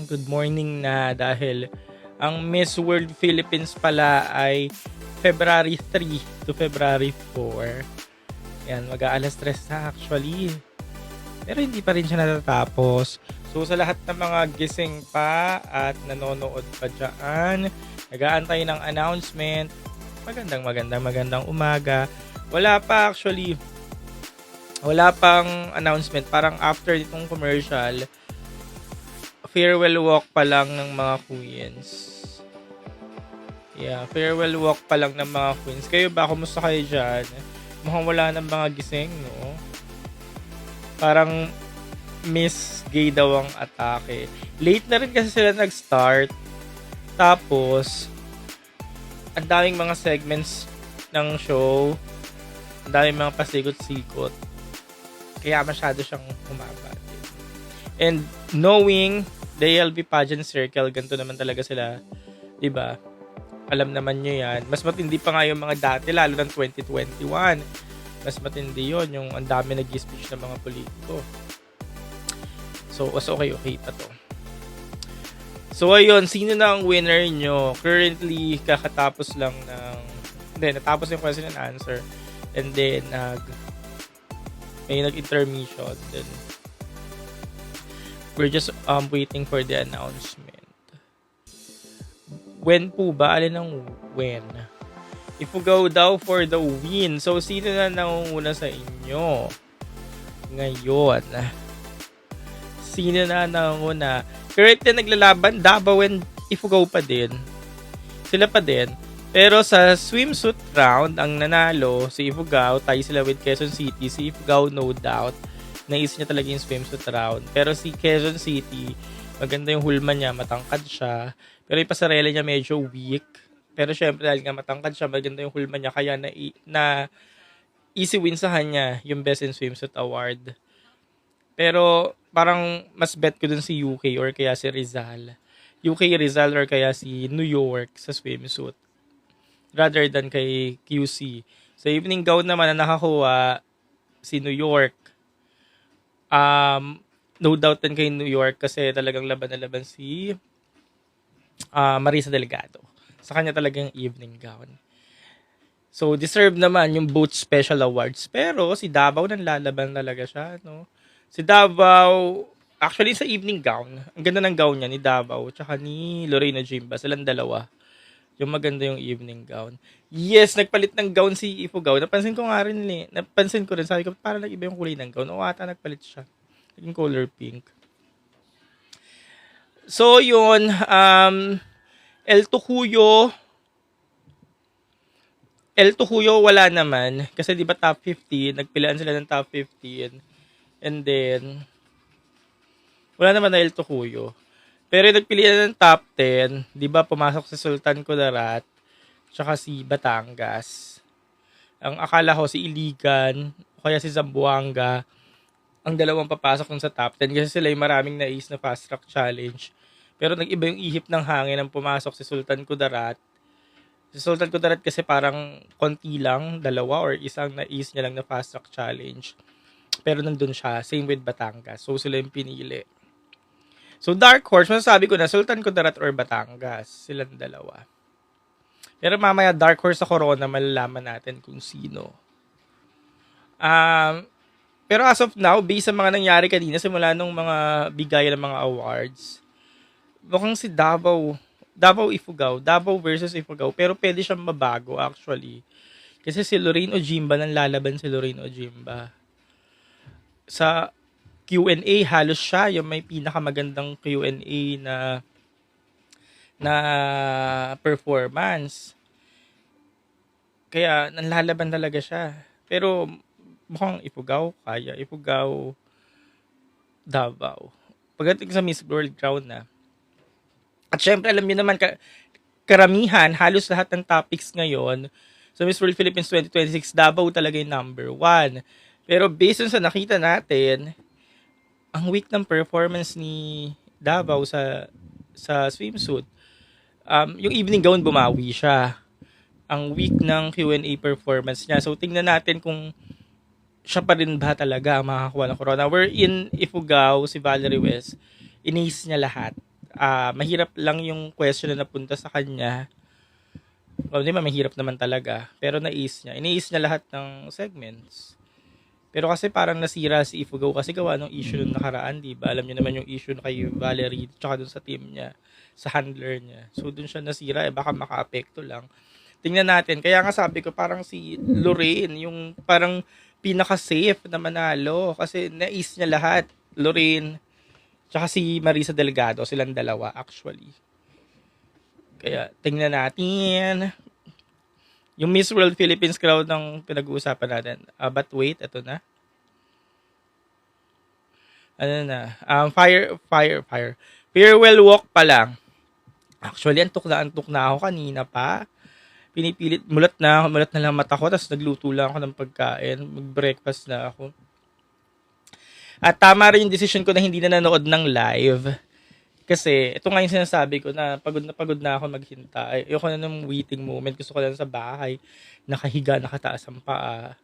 Good morning na dahil ang Miss World Philippines pala ay February 3 to February 4. Yan, mag-aalas 3 na actually. Pero hindi pa rin siya natatapos. So sa lahat ng mga gising pa at nanonood pa dyan, nag-aantay ng announcement, magandang umaga. Wala pang announcement. Parang after itong commercial, farewell walk pa lang ng mga queens. Yeah, farewell walk pa lang ng mga queens. Kayo ba? Kumusta kayo dyan? Mukhang wala ng mga gising, no? Parang Miss Gay daw ang atake. Late na rin kasi sila nag-start. Tapos, ang daming mga segments ng show. Ang daming mga pasikot-sikot. Kaya masyado siyang humaba. And knowing the ALB pageant circle, ganito naman talaga sila. Diba? Alam naman nyo yan. Mas matindi pa nga yung mga dati, lalo ng 2021. Mas matindi yun, yung ang dami nag-speech ng mga politiko. So, was okay pa to. So, ayun, sino na ang winner nyo? Currently, kakatapos lang ng... Hindi, natapos yung question and answer. And then, may nag-intermission. Then, we're just waiting for the announcement. When po ba? Alin ang when? If we go daw for the win. So, sino na nangunguna sa inyo? Ngayon. Sino na nangunguna? Currently naglalaban, Davao and Ifugao pa din. Sila pa din. Pero sa swimsuit round, ang nanalo, si Ifugao, tayo sila with Quezon City. Si Ifugao, no doubt, naisip niya talaga yung swimsuit round. Pero si Quezon City, maganda yung hulma niya, matangkad siya. Pero yung pasarela niya medyo weak. Pero syempre dahil nga matangkad siya, maganda yung hulma niya, kaya na easy win sa kanya yung Best in Swimsuit Award. Pero parang mas bet ko dun si UK or kaya si Rizal. UK Rizal or kaya si New York sa swimsuit. Rather than kay QC. Sa evening gown naman na nakakuha si New York. No doubt din kay New York kasi talagang laban na laban si Marisa Delgado. Sa kanya talagang evening gown. So, deserve naman yung both special awards. Pero si Davao nanlalaban talaga siya, no? Si Davao, actually sa evening gown, ang ganda ng gown niya ni Davao tsaka ni Lorena Jimba. Silang dalawa. Yung maganda yung evening gown. Yes, nagpalit ng gown si Ifugao. Napansin ko rin. Sabi ko, parang nag-iba yung kulay ng gown. O ata nagpalit siya. Naging color pink. So, yun. El Tucuyo wala naman. Kasi di ba top 15? Nagpilaan sila ng top 15. And then, wala naman na El Tucuyo. Pero nagpilian ng top 10, di ba pumasok si Sultan Kudarat, tsaka si Batangas. Ang akala ko si Iligan, o kaya si Zamboanga, ang dalawang papasok dun sa top 10 kasi sila yung maraming nais na fast track challenge. Pero nag-iba yung ihip ng hangin nang pumasok si Sultan Kudarat. Si Sultan Kudarat kasi parang konti lang, dalawa or isang nais niya lang na fast track challenge. Pero nandun siya, same with Batangas. So sila yung pinili. So, Dark Horse, masasabi ko na, Sultan Kudarat or Batangas. Silang dalawa. Pero mamaya, Dark Horse sa Corona, malalaman natin kung sino. Pero as of now, based sa mga nangyari kanina, simula nung mga bigayan ng mga awards, mukhang si Davao versus Ifugao, pero pwede siyang mabago actually. Kasi si Lorraine Ojimba, nang lalaban si Lorraine Ojimba. Sa Q&A, halos siya yung may pinakamagandang Q&A na performance. Kaya nanlalaban talaga siya. Pero mukhang Ifugao, Davao. Pagdating sa Miss World Crown na. At syempre, alam niyo naman, karamihan, halos lahat ng topics ngayon sa Miss World Philippines 2026, Davao talaga yung number 1. Pero based on sa nakita natin, ang weak ng performance ni Davao sa swimsuit. Yung evening gown bumawi siya. Ang weak ng Q&A performance niya. So tingnan natin kung siya pa rin ba talaga ang makakuha ng corona. Wherein Ifugao, si Valerie West, inace niya lahat. mahirap lang yung question na napunta sa kanya. Well, di ba, mahirap naman talaga. Pero iniis niya lahat ng segments. Pero kasi parang nasira si Ifugao kasi gawa ng issue nung nakaraan, di ba? Alam niyo naman yung issue na kay Valerie tsaka dun sa team niya, sa handler niya. So dun siya nasira, baka maka-apekto lang. Tingnan natin. Kaya nga sabi ko, parang si Lorraine, yung parang pinaka-safe na manalo. Kasi nais niya lahat. Lorraine, tsaka si Marisa Delgado, silang dalawa actually. Kaya tingnan natin. Yung Miss World Philippines crowd ng pinag-uusapan natin. But wait, ito na. Ano na? Fire. Farewell walk pa lang. Actually, antok na ako kanina pa. Pinipilit, mulat na lang mata ko, tapos nagluto lang ako ng pagkain. Mag-breakfast na ako. At tama rin yung decision ko na hindi na nanood ng live. Kasi, ito nga yung sinasabi ko na pagod na ako maghintay. Ayoko na ng waiting moment. Gusto ko lang sa bahay. Nakahiga, nakataas ang paa.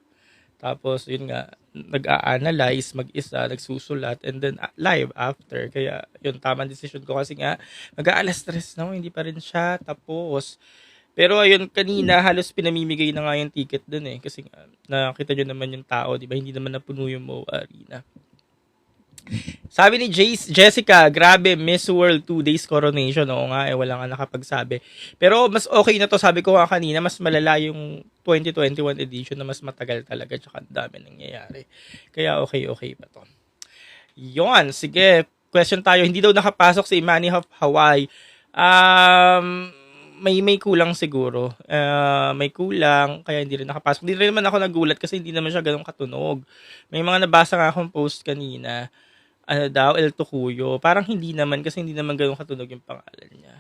Tapos, yun nga, nag-a-analyze, mag-isa, nagsusulat, and then live after. Kaya, yun, tamang decision ko. Kasi nga, mag-aalas stress na ako, hindi pa rin siya. Tapos, pero ayun, kanina, halos pinamimigay na nga yung ticket dun eh. Kasi nga, nakita nyo naman yung tao, di ba? Hindi naman napuno yung MOA Arena. Sabi ni Jessica, grabe, Miss World 2 days coronation. Oo nga, wala nga nakapagsabi. Pero mas okay na to, sabi ko nga kanina, mas malala yung 2021 edition na mas matagal talaga, tsaka dami nangyayari. Kaya okay pa to. Yon, sige, question tayo. Hindi daw nakapasok si Imani of Hawaii. May kulang siguro. May kulang, kaya hindi rin nakapasok. Hindi rin naman ako nagulat kasi hindi naman siya ganun katunog. May mga nabasa nga akong post kanina. El Tucuyo. Parang hindi naman kasi hindi naman ganun katunog yung pangalan niya.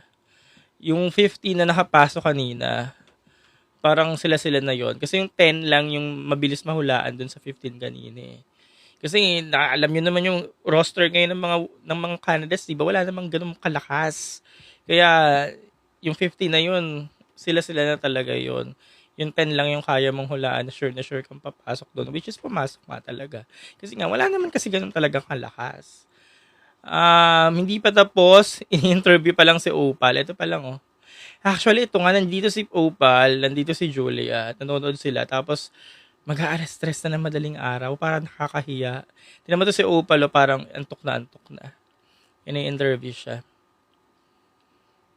Yung 15 na nakapasok kanina, parang sila na yon. Kasi yung 10 lang yung mabilis mahulaan dun sa 15 kanina eh. Kasi alam niyo naman yung roster ngayon ng mga candidates, di ba? Wala namang ganun kalakas. Kaya yung 15 na yun, sila na talaga yon. Yung 10 lang yung kaya mong hulaan na sure kang papasok doon, which is pumasok nga talaga. Kasi nga, wala naman kasi ganun talagang kalakas. Hindi pa tapos, in-interview pa lang si Opal. Ito pa lang, oh. Actually, ito nga, nandito si Opal, nandito si Julia, nanonood sila, tapos mag-aalas stress na ng madaling araw, parang nakakahiya. Tignan mo to si Opal, oh, parang antok na. Ini-interview siya.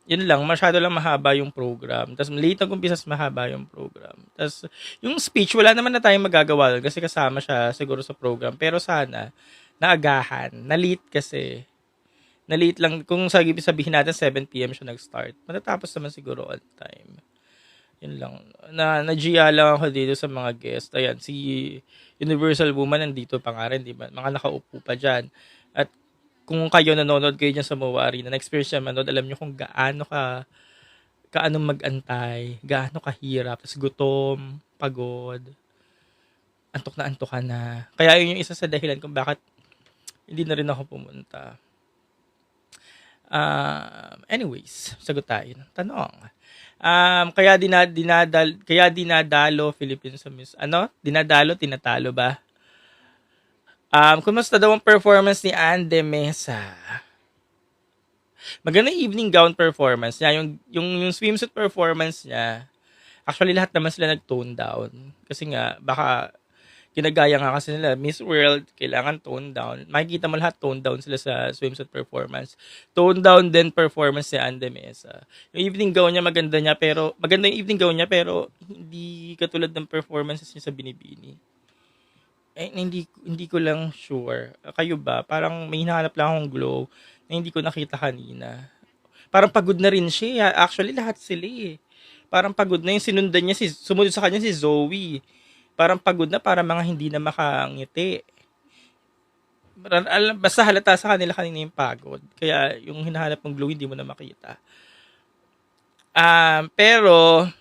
Yun lang, masyado lang mahaba yung program. Tapos late nag-umpisas mahaba yung program. Tapos yung speech, wala naman na tayong magagawa kasi kasama siya siguro sa program. Pero sana, naagahan. Na-late kasi. Na-late lang. Kung sabihin natin 7 p.m. siya nag-start, matatapos naman siguro on time. Yun lang. Na-GA lang ako dito sa mga guest. Ayan, si Universal Woman nandito pa nga rin, di ba? Mga nakaupo pa dyan. At kung kayo nanonood kayo dyan sa MOA Arena, na-experience niya manood, alam niyo kung gaano mag-antay, gaano kahirap, tapos gutom, pagod, antok ka na. Kaya yun yung isa sa dahilan kung bakit hindi na rin ako pumunta. Anyways, sagot tayo ng tanong. Kaya dinadalo Philippines sa Miss, tinatalo ba? Kumusta daw ang performance ni Ande Mesa? Maganda yung evening gown performance niya. Yung swimsuit performance niya, actually lahat naman sila nag-tone down. Kasi nga, baka ginagaya nga kasi nila, Miss World, kailangan tone down. Makikita mo lahat tone down sila sa swimsuit performance. Tone down din performance ni Ande Mesa. Yung evening gown niya, maganda yung evening gown niya, pero hindi katulad ng performances niya sa Binibini. Hindi ko lang sure. Kayo ba? Parang may hinahanap lang akong glow na hindi ko nakita kanina. Parang pagod na rin siya. Actually, lahat sila eh. Parang pagod na yung sinundan niya. Sumunod sa kanya si Zoe. Parang pagod na, para mga hindi na makangiti. Basta halata sa kanila kanina yung pagod. Kaya yung hinahanap ng glow, hindi mo na makita. Pero,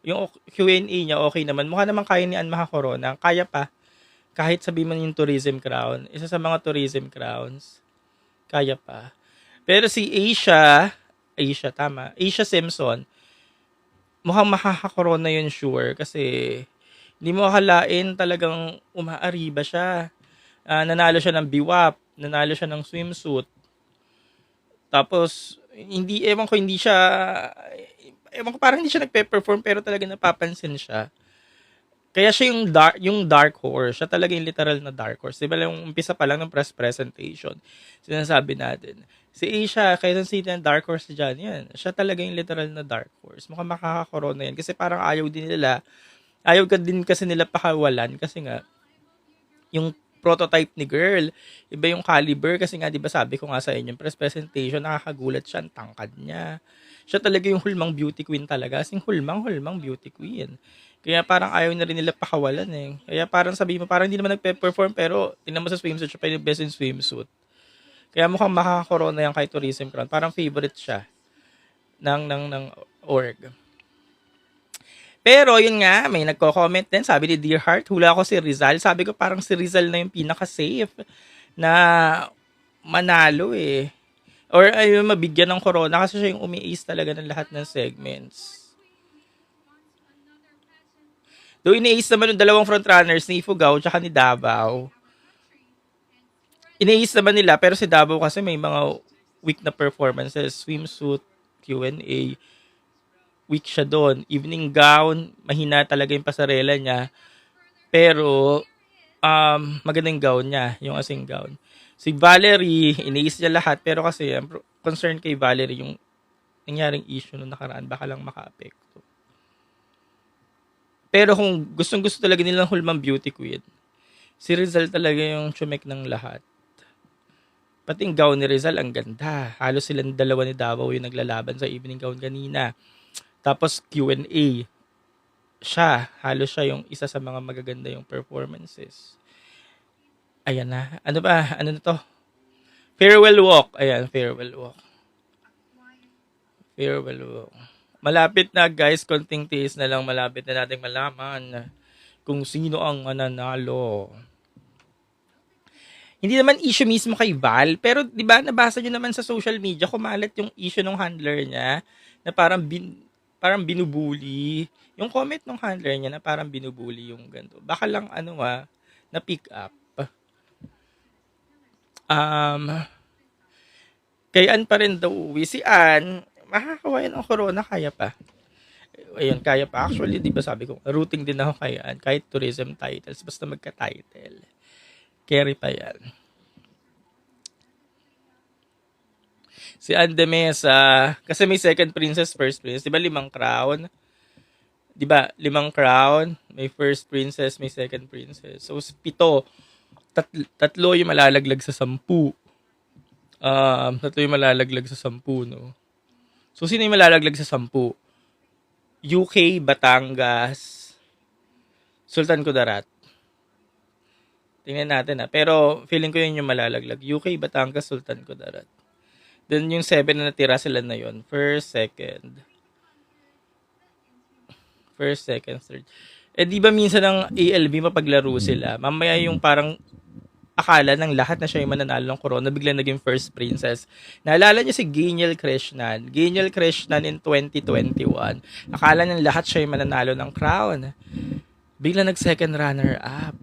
yung Q&A niya, okay naman. Mukha naman kaya ni Ann makakorona. Kaya pa. Kahit sabi man yung tourism crown, isa sa mga tourism crowns, kaya pa. Pero si Asia Simpson, mukhang makakakorona yun sure kasi hindi mo akalain talagang umaariba siya. Nanalo siya ng biwap, nanalo siya ng swimsuit. Tapos, hindi, ewan ko, parang hindi siya nagpe-perform pero talaga napapansin siya. Kaya siya yung dark horse. Siya talaga yung literal na dark horse. Diba yung umpisa pa lang ng press presentation, sinasabi natin, si Asia, Quezon City ng dark horse dyan, yan. Siya talaga yung literal na dark horse. Mukhang makakakorona yan. Kasi parang ayaw ka din kasi nila pakawalan. Kasi nga, yung prototype ni girl, iba yung caliber. Kasi nga, di ba sabi ko nga sa inyo, press presentation, nakakagulat siya, ang tangkad niya. Siya talaga yung hulmang beauty queen talaga. Asing hulmang beauty queen. Kaya parang ayaw na rin nila pakawalan eh. Kaya parang sabi mo, parang hindi naman nagpe-perform pero tingnan mo sa swimsuit, siya pa yung best in swimsuit. Kaya mukhang makakakorona yan kay Tourism Crown. Parang favorite siya ng org. Pero yun nga, may nagko-comment din. Sabi ni Dear Heart, hula ko si Rizal. Sabi ko parang si Rizal na yung pinaka-safe na manalo eh. Or ayun, mabigyan ng corona kasi siya yung umi-ace talaga ng lahat ng segments. Though ini-ace naman yung dalawang frontrunners ni Ifugao tsaka ni Davao. Ini-ace naman nila pero si Davao kasi may mga weak na performances. Swimsuit, Q&A, weak siya doon. Evening gown, mahina talaga yung pasarela niya. Pero maganda yung gown niya, yung asing gown. Si Valerie, ini-ace niya lahat pero kasi concern kay Valerie yung nangyaring issue nung nakaraan, baka lang maka-apekto. Pero kung gustong-gusto talaga nilang hulmang beauty queen, si Rizal talaga yung chumek ng lahat. Pati yung gown ni Rizal, ang ganda. Halos silang dalawa ni Davao yung naglalaban sa evening gown kanina. Tapos Q&A, halos siya yung isa sa mga magaganda yung performances. Ayan na. Ano ba? Ano na to? Farewell walk. Ayan, farewell walk. Farewell walk. Malapit na guys, konting tiis na lang, malapit na nating malaman kung sino ang mananalo. Hindi naman issue mismo kay Val, pero 'di ba nabasa niyo naman sa social media kumalat yung issue ng handler niya na parang binubuli. Yung comment ng handler niya na parang binubuli yung ganito. Baka lang na pick up. Kay Ann pa rin daw uwi. Si Ann, makakawayan ang corona, kaya pa. Ayun, kaya pa. Actually, di ba sabi ko, routing din ako kay Ann. Kahit tourism titles, basta magka-title. Carry pa yan. Si Ann de Mesa, kasi may second princess, first princess. Di ba 5 crown? Di ba 5 crown? May first princess, may second princess. So, 7. Tatlo yung malalaglag sa 10. Tatlo yung malalaglag sa 10, no? So, sino yung malalaglag sa 10? UK, Batangas, Sultan Kudarat. Tingnan natin pero feeling ko yun yung malalaglag. UK, Batangas, Sultan Kudarat. Then yung 7 na natira sila na yun. First, second, third. Di ba minsan ng ALB mapaglaro sila? Mamaya yung parang akala ng lahat na siya yung mananalo ng corona, biglang naging first princess. Naalala niyo si Gainiel Krishnan in 2021. Akala ng lahat siya yung mananalo ng crown. Biglang nag-second runner-up.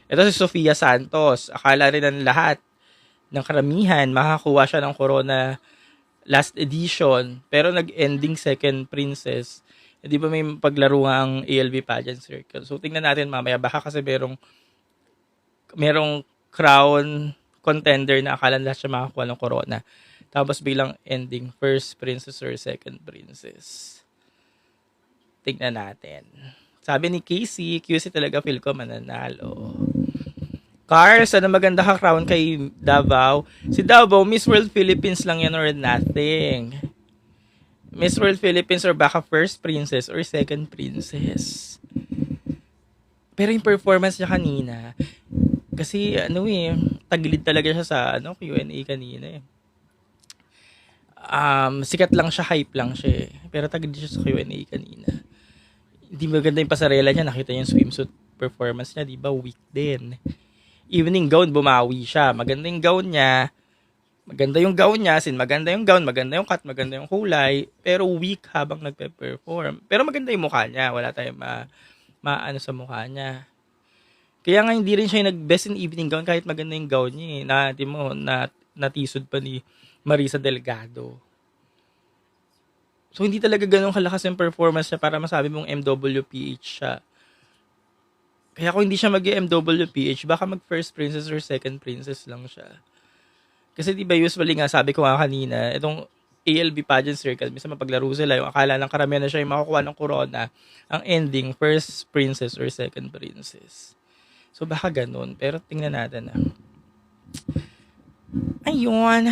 Ito si Sofia Santos. Akala rin ng lahat ng karamihan makakuha siya ng corona last edition, pero nag-ending second princess. Di ba may paglaro nga ang ALB pageant circle? So tingnan natin mamaya, baka kasi merong crown contender na akala lahat siya makakuha ng corona. Tapos biglang ending first princess or second princess. Tignan natin. Sabi ni QC talaga feel ko mananalo. Cars, maganda ka crown kay Davao. Si Davao, Miss World Philippines lang yan or nothing. Miss World Philippines or baka first princess or second princess. Pero yung performance niya kanina, kasi tagilid talaga siya sa Q&A kanina . Sikat lang siya, hype lang siya . Pero tagilid siya sa Q&A kanina. Hindi maganda yung pasarela niya, nakita niyo yung swimsuit performance niya, di ba? Weak din. Evening gown, bumawi siya. Maganda yung gown niya. Maganda yung gown, maganda yung cut, maganda yung kulay. Pero weak habang nagpe-perform. Pero maganda yung mukha niya. Wala tayong maano sa mukha niya. Kaya nga hindi rin siya yung nag-best in evening gown kahit maganda yung gown niya . natisod pa ni Marisa Delgado. So, hindi talaga ganun kalakas yung performance niya para masabi mong MWPH siya. Kaya kung hindi siya mag-MWPH, baka mag-first princess or second princess lang siya. Kasi diba usually nga, sabi ko nga kanina, itong ALB pageant circle, minsan mapaglaro sila, yung akala ng karamihan na siya yung makukuha ng corona, ang ending, first princess or second princess. So, baka ganun. Pero tingnan natin na. Ayun.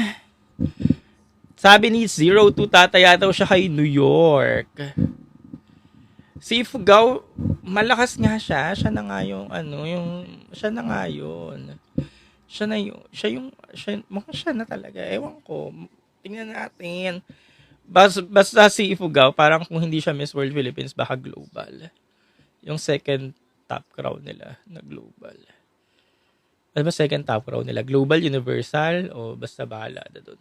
Sabi ni 02, tataya daw siya kay New York. Si Ifugao, malakas nga siya. Siya na nga yung siya na nga yun. Mukhang siya na talaga. Ewan ko. Tingnan natin. Basta si Ifugao, parang kung hindi siya Miss World Philippines, baka global. Yung second top crown nila na global. Ano ba second top crown nila? Global, universal, o basta bahala na doon.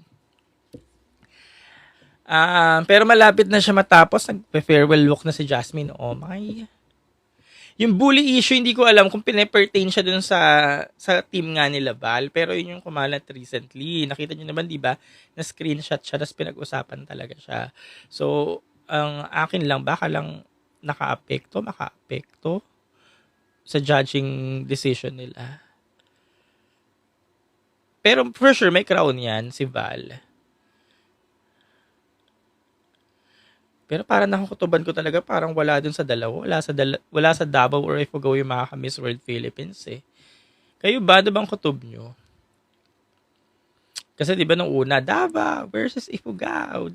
Pero malapit na siya matapos. Nag-farewell walk na si Jasmine. Oh my. Yung bully issue, hindi ko alam kung pine-pertain siya dun sa team nga nila Val. Pero yun yung kumalat recently. Nakita nyo naman, di ba? Na screenshot siya, tapos pinag-usapan talaga siya. So, ang akin lang, baka lang maka-apekto sa judging decision nila. Pero for sure, may crown yan, si Val. Pero parang nakukutuban ko talaga, parang wala dun sa dalawa. Wala sa Davao or Ifugao yung Miss World Philippines eh. Kayo ba, ano bang kutob nyo? Kasi di ba nung una, Davao versus Ifugao.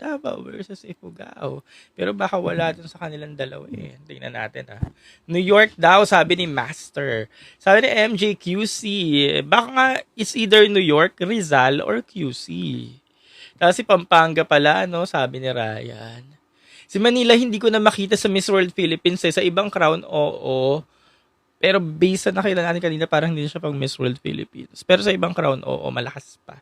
Pero baka wala dun sa kanilang dalawa eh. Tingnan natin ha. New York daw, sabi ni Master. Sabi ni MJQC, baka nga it's either New York, Rizal, or QC. Tapos si Pampanga pala, no? Sabi ni Ryan. Si Manila, hindi ko na makita sa Miss World Philippines eh. Sa ibang crown, oo. Pero based sa nakita natin kanina, parang hindi siya pang Miss World Philippines. Pero sa ibang crown, oo, malakas pa.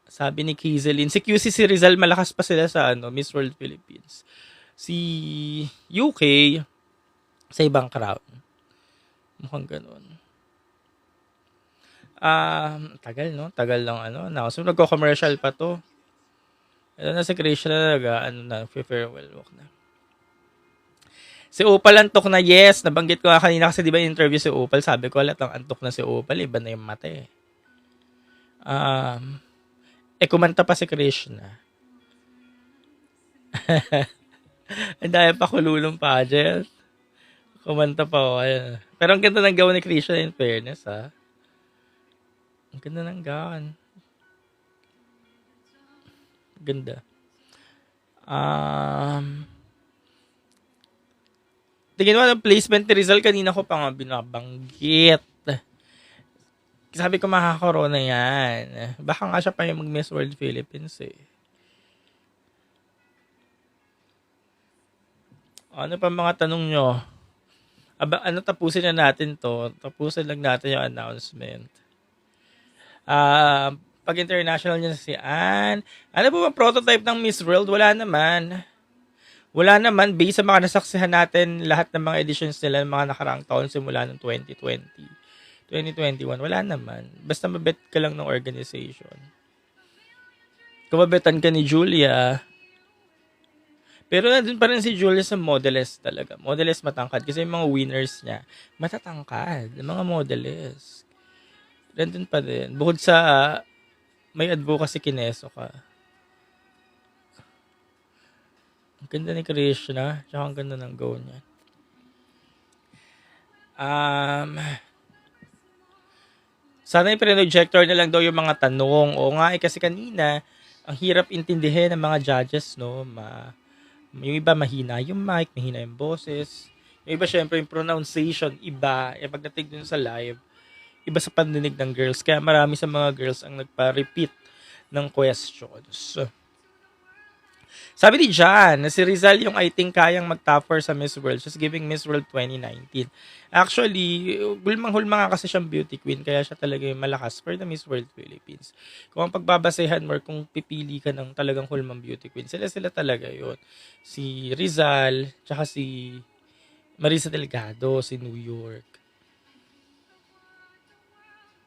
Sabi ni Kizelin, si QC, si Rizal, malakas pa sila sa Miss World Philippines. Si UK, sa ibang crown. Mukhang ganun. Tagal, no? Tagal lang, So, nagko-commercial pa to. Ito na si Krishna na farewell walk na. Si Opal antok na, yes. Nabanggit ko nga kanina kasi di ba interview si Opal, sabi ko halatang antok na si Opal, iba na yung mata eh. Kumanta pa si Krishna. Ang dahil pa kululong pageant. Kumanta pa ako. Pero ang ganda ng gawa ni Krishna in fairness ha. Ang ganda ng gawan. Ganda. Tingin mo ang placement ni Rizal, kanina ko pa nga binabanggit. Sabi ko makakorona yan. Baka nga siya pa yung mag-Miss World Philippines eh. Ano pa mga tanong nyo? Tapusin na natin to. Tapusin lang natin yung announcement. Pag international niya si Anne. Ano po ba prototype ng Miss World? Wala naman. Based sa mga nasaksihan natin, lahat ng mga editions nila ng mga nakaraang taon simula ng 2020. 2021, wala naman. Basta mabet ka lang ng organization. Kung mabetan ka ni Julia, pero nandun pa rin si Julia sa modelist talaga. Modelist matangkad. Kasi yung mga winners niya, matatangkad. Mga modelist. Nandun pa rin. Bukod sa may advocacy kineso ka. Ang ganda ni Krishna. Tsaka ang ganda ng go niya. Sana i-projector na lang daw yung mga tanong. O nga kasi kanina, ang hirap intindihin ng mga judges, no? Yung iba mahina yung mic, mahina yung boses. Yung iba syempre yung pronunciation, iba. Pagdating dun sa live, iba sa pandinig ng girls. Kaya marami sa mga girls ang nagpa-repeat ng questions. Sabi ni John, na si Rizal yung I think kayang mag-top 4 sa Miss World. She's giving Miss World 2019. Actually, hulmang-hulma nga kasi siyang beauty queen. Kaya siya talaga yung malakas for the Miss World Philippines. Kung ang pagbabasehan mo, kung pipili ka ng talagang hulmang beauty queen, sila talaga yun. Si Rizal, tsaka si Marisa Delgado, si New York.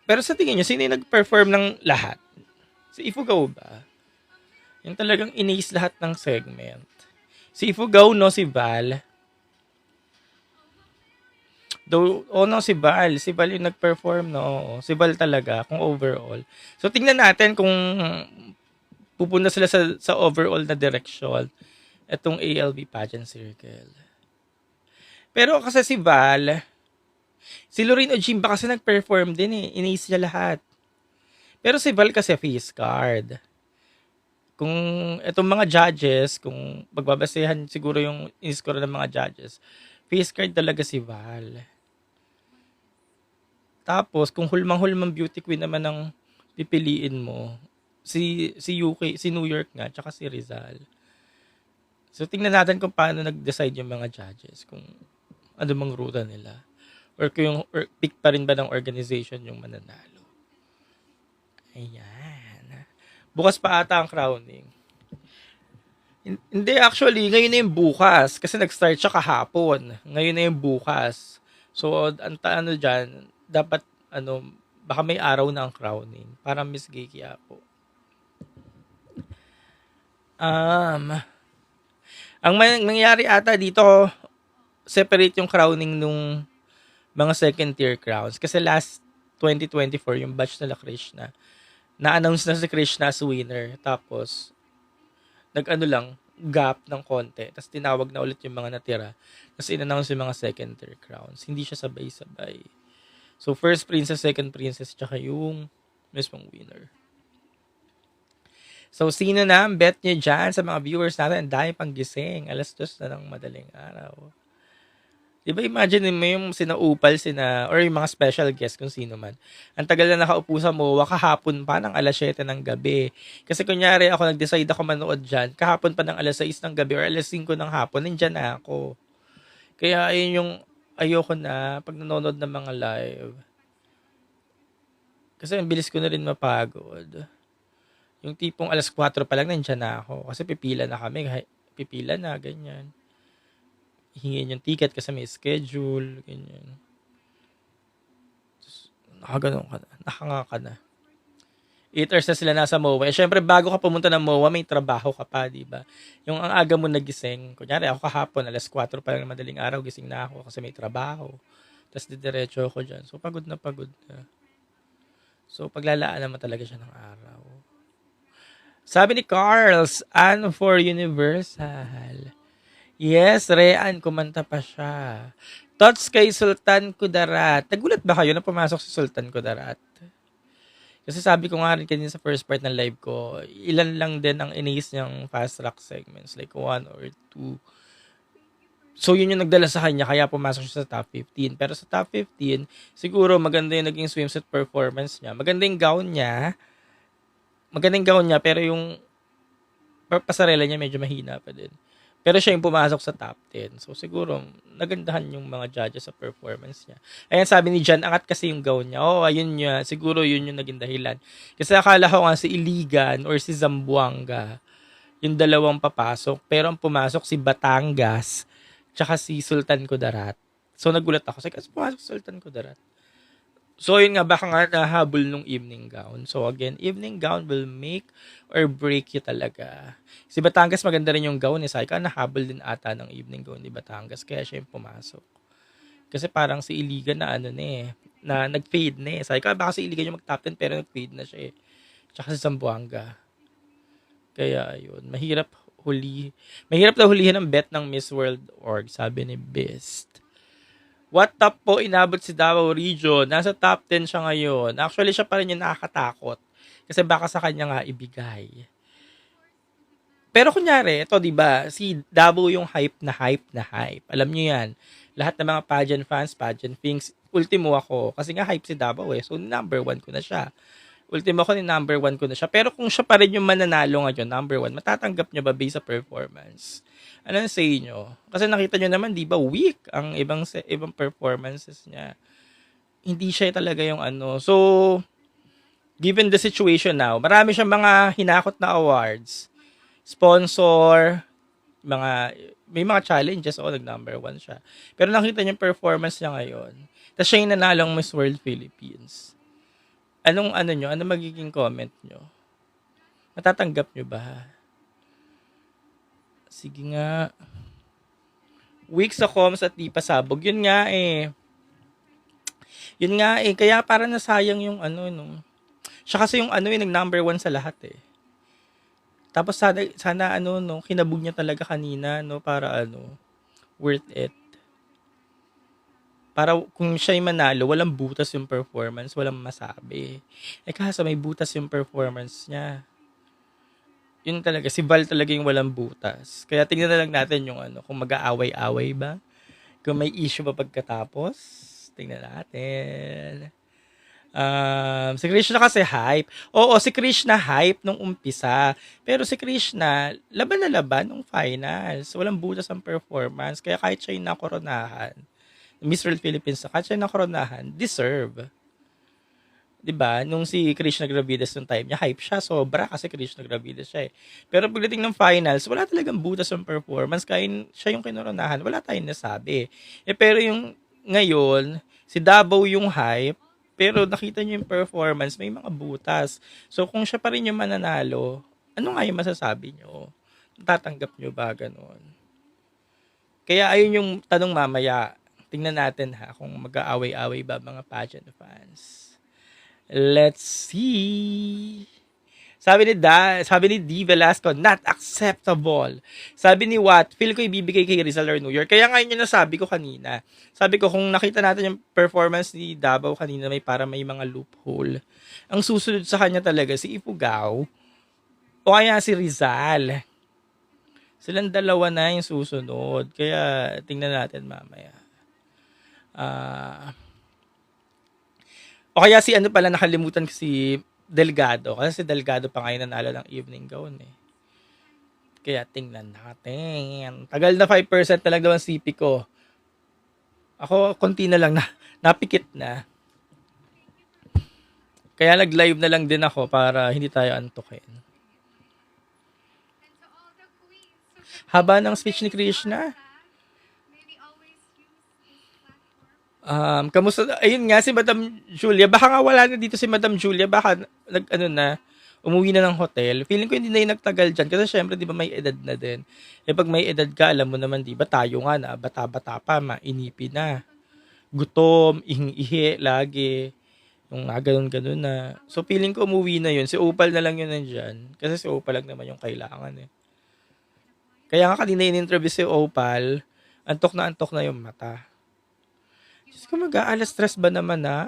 Pero sa tingin nyo, sino yung nag-perform ng lahat? Si Ifugao ba? Yung talagang inace lahat ng segment. Si Ifugao, no, si Val. Though, no, si Val. Si Val yung nag-perform, no. Oo. Si Val talaga, kung overall. So, tingnan natin kung pupunta sila sa overall na direction. Itong ALB Pageant Circle. Pero kasi si Val, si Lorraine Ojimba kasi nag-perform din eh. Inace niya lahat. Pero si Val kasi face card. Kung itong mga judges, kung magbabasehan siguro yung in-score ng mga judges, face card talaga si Val. Tapos, kung hulmang-hulmang beauty queen naman ang pipiliin mo, si UK, si New York nga, tsaka si Rizal. So, tingnan natin kung paano nag-decide yung mga judges, kung ano mang ruta nila. Or kung yung pick pa rin ba ng organization yung mananalo. Ayan. Bukas pa ata ang crowning. Hindi, actually, ngayon na yung bukas. Kasi nag-start siya kahapon. Ngayon na yung bukas. So, ano dyan, dapat, baka may araw na ang crowning. Parang Miss Gay Quiapo. Ang mangyayari ata dito, separate yung crowning nung mga second tier crowns. Kasi last 2024, yung batch nila Krishna, na-announce na si Krishna as winner. Tapos, gap ng konti. Tapos tinawag na ulit yung mga natira. Tapos in-announce yung mga second tier crowns. Hindi siya sabay-sabay. So, first princess, second princess, tsaka yung mismong winner. So, sino na ang bet nyo dyan sa mga viewers natin? Ang dami pang gising. 2:00 na ng madaling araw. Diba imagine mo yung sinaupal, or yung mga special guest kung sino man. Ang tagal na nakaupo sa MOA, kahapon pa ng 7:00 ng gabi. Kasi kunyari ako, nag-decide ako manood dyan, kahapon pa ng 6:00 ng gabi or 5:00 ng hapon, nandyan na ako. Kaya ayun yung ayoko na pag nanonood ng mga live. Kasi ang bilis ko na rin mapagod. Yung tipong 4:00 pa lang nandyan na ako. Kasi pipila na kami, pipila na, ganyan. Hingin yung ticket kasi may schedule, ganyan. Nakaganon ka na, nakanga ka na. 8 hours na sila nasa MOA. Eh, syempre, bago ka pumunta ng MOA, may trabaho ka pa, di ba? Yung ang aga mo nagising, kunyari ako kahapon, 4:00 pa lang ng madaling araw, gising na ako kasi may trabaho. Tapos didiretso ako dyan. So, pagod na pagod na. So, paglalaan naman talaga siya ng araw. Sabi ni Carls, ano for Universal? Yes, Rean, kumanta pa siya. Thoughts kay Sultan Kudarat. Nagulat ba kayo na pumasok si Sultan Kudarat? Kasi sabi ko nga rin kanina sa first part ng live ko, ilan lang din ang inace niyang fast track segments, like 1 or 2. So, yun yung nagdala sa kanya, kaya pumasok siya sa top 15. Pero sa top 15, siguro maganda yung naging swimsuit performance niya. Maganda yung gown niya, pero yung pasarela niya medyo mahina pa din. Pero siya yung pumasok sa top 10. So, siguro, nagandahan yung mga judges sa performance niya. Ayan, sabi ni Jan, angat kasi yung gown niya. Ayun niya. Siguro yun yung naging dahilan. Kasi akala ko nga si Iligan or si Zamboanga, yung dalawang papasok. Pero ang pumasok si Batangas, tsaka si Sultan Kudarat. So, nagulat ako. Kasi pumasok si Sultan Kudarat. So, yun nga, baka nga nahabol nung evening gown. So, again, evening gown will make or break you talaga. Si Batangas, maganda rin yung gown. Sabi ka, nahabol din ata ng evening gown ni Batangas. Kaya siya yung pumasok. Kasi parang si Iligan na na nag-fade na eh. Sabi ka, baka si Iligan yung mag-top 10 pero nag-fade na siya eh. Tsaka si Zamboanga. Kaya, yun. Mahirap na hulihin ang bet ng Miss World Org, sabi ni Beast. What top po inabot si Davao Region? Nasa top 10 siya ngayon. Actually, siya pa rin yung nakakatakot. Kasi baka sa kanya nga ibigay. Pero kunyari, ito 'di ba, si Davao yung hype na hype. Alam niyo 'yan. Lahat ng mga pageant fans, pageant things, ultimo ako. Kasi nga hype si Davao eh. So, number 1 ko na siya. Ultimo ko ni number 1 ko na siya. Pero kung siya pa rin yung mananalo ngayon, number 1, matatanggap niya ba based sa performance? Ano sa inyo? Kasi nakita nyo naman, di ba, weak ang ibang performances niya. Hindi siya talaga yung So, given the situation now, marami siyang mga hinakot na awards. Sponsor, may mga challenges. Nag-number 1 siya. Pero nakita niyo yung performance niya ngayon. Tapos siya yung nanalong Miss World Philippines. Anong magiging comment nyo? Matatanggap nyo ba? Sige nga. Weak sa comms at di pasabog. Yun nga eh. Yun nga eh. Kaya para nasayang yung ano, no. Siya kasi yung ano yung nag-number 1 sa lahat eh. Tapos sana ano, no, kinabog niya talaga kanina, no, para ano, worth it. Para kung siya'y manalo, walang butas yung performance, walang masabi. Eh kaso may butas yung performance niya. Yun talaga, si Val talaga yung walang butas. Kaya tingnan na lang natin yung ano, kung mag-aaway-away ba. Kung may issue ba pagkatapos. Tingnan natin. Si Krishna kasi hype. Oo, si Krishna hype nung umpisa. Pero si Krishna, laban na laban nung finals. Walang butas ang performance. Kaya kahit siya yung nakoronahan, Miss World Philippines, kahit siya yung nakoronahan, deserve. 'Di ba? Nung si Krishna Gravidas nung time niya, hype siya sobra kasi Krishna Gravidas siya eh. Pero pagdating ng finals, wala talagang butas ng performance. Kaya siya yung kinoronahan, wala tayong nasabi. Eh pero yung ngayon, si Davao yung hype, pero nakita niyo yung performance, may mga butas. So kung siya pa rin yung mananalo, ano nga yung masasabi niyo? Tatanggap niyo ba ganun? Kaya ayun yung tanong mamaya. Tingnan natin ha kung mag-aaway-away ba mga pageant fans. Let's see. Sabi ni D. Velasco, not acceptable. Sabi ni Watt, feel ko ibibigay kay Rizal or New York. Kaya nga yun yung nasabi ko kanina. Sabi ko, kung nakita natin yung performance ni Davao kanina, may mga loophole. Ang susunod sa kanya talaga, si Ifugao, o kaya si Rizal. Silang dalawa na yung susunod. Kaya, tingnan natin mamaya. O kaya si ano pala, nakalimutan ko si Delgado. Kasi si Delgado pa ngayon nanalo ng evening gown eh. Kaya tingnan natin. Tagal na 5% na lang daw ang CP ko. Ako, konti na lang na. Napikit na. Kaya nag-live na lang din ako para hindi tayo antukin. Haba ng speech ni Krishna. Kamusta? Ayun nga, si Madam Julia. Baka nga wala na dito si Madam Julia. Baka umuwi na ng hotel. Feeling ko hindi na yung nagtagal dyan. Kasi syempre, di ba may edad na din. Eh pag may edad ka, alam mo naman, di ba, tayo nga na, bata-bata pa, mainipi na. Gutom, ihing-ihi, lagi. Yung ganun-ganun na. So feeling ko umuwi na yun. Si Opal na lang yun nandyan. Kasi si Opal lang naman yung kailangan eh. Kaya nga kanina in-interview si Opal, antok na yung mata. Diyos ko, mag-aalas stress ba naman na?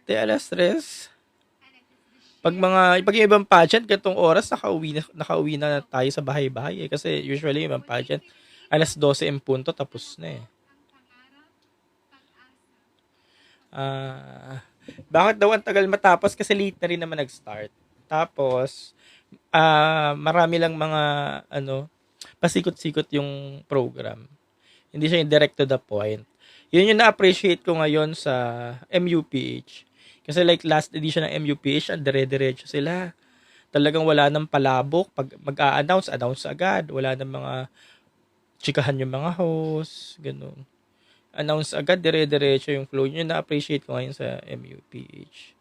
Alas stress. Pag yung ibang pageant, gatong oras, nakauwi na tayo sa bahay-bahay eh. Kasi usually yung ibang pageant, alas 12 en punto, tapos na eh. Bakit daw ang tagal matapos? Kasi late na rin naman nag-start. Tapos, marami lang mga, pasikot-sikot yung program. Hindi siya yung direct to the point. Yun yung na-appreciate ko ngayon sa MUPH. Kasi like last edition ng MUPH, ang dire-diretso sila. Talagang wala nang palabok. Pag mag-a-announce, announce agad. Wala nang mga chikahan yung mga host. Ganun. Announce agad, dire-diretso yung flow. Yun yung na-appreciate ko ngayon sa MUPH.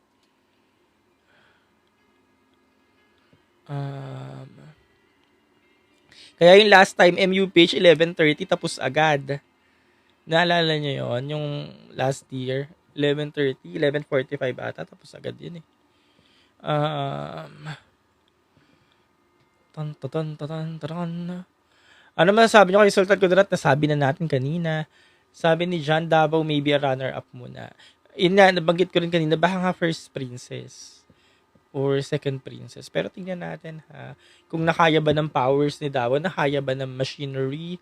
Kaya yung last time, MUPH 11:30 tapos agad. Naalala niyo yon yung last year, 11:30, 11:45 ata, tapos agad yun eh. Ano masasabi niyo kay Sultan Kudarat? Nasabi na natin kanina. Sabi ni John Davao, maybe a runner-up muna. Yun nga, nabanggit ko rin kanina, baka nga first princess or second princess. Pero tingnan natin ha, kung nakaya ba ng powers ni Davao, nakaya ba ng machinery.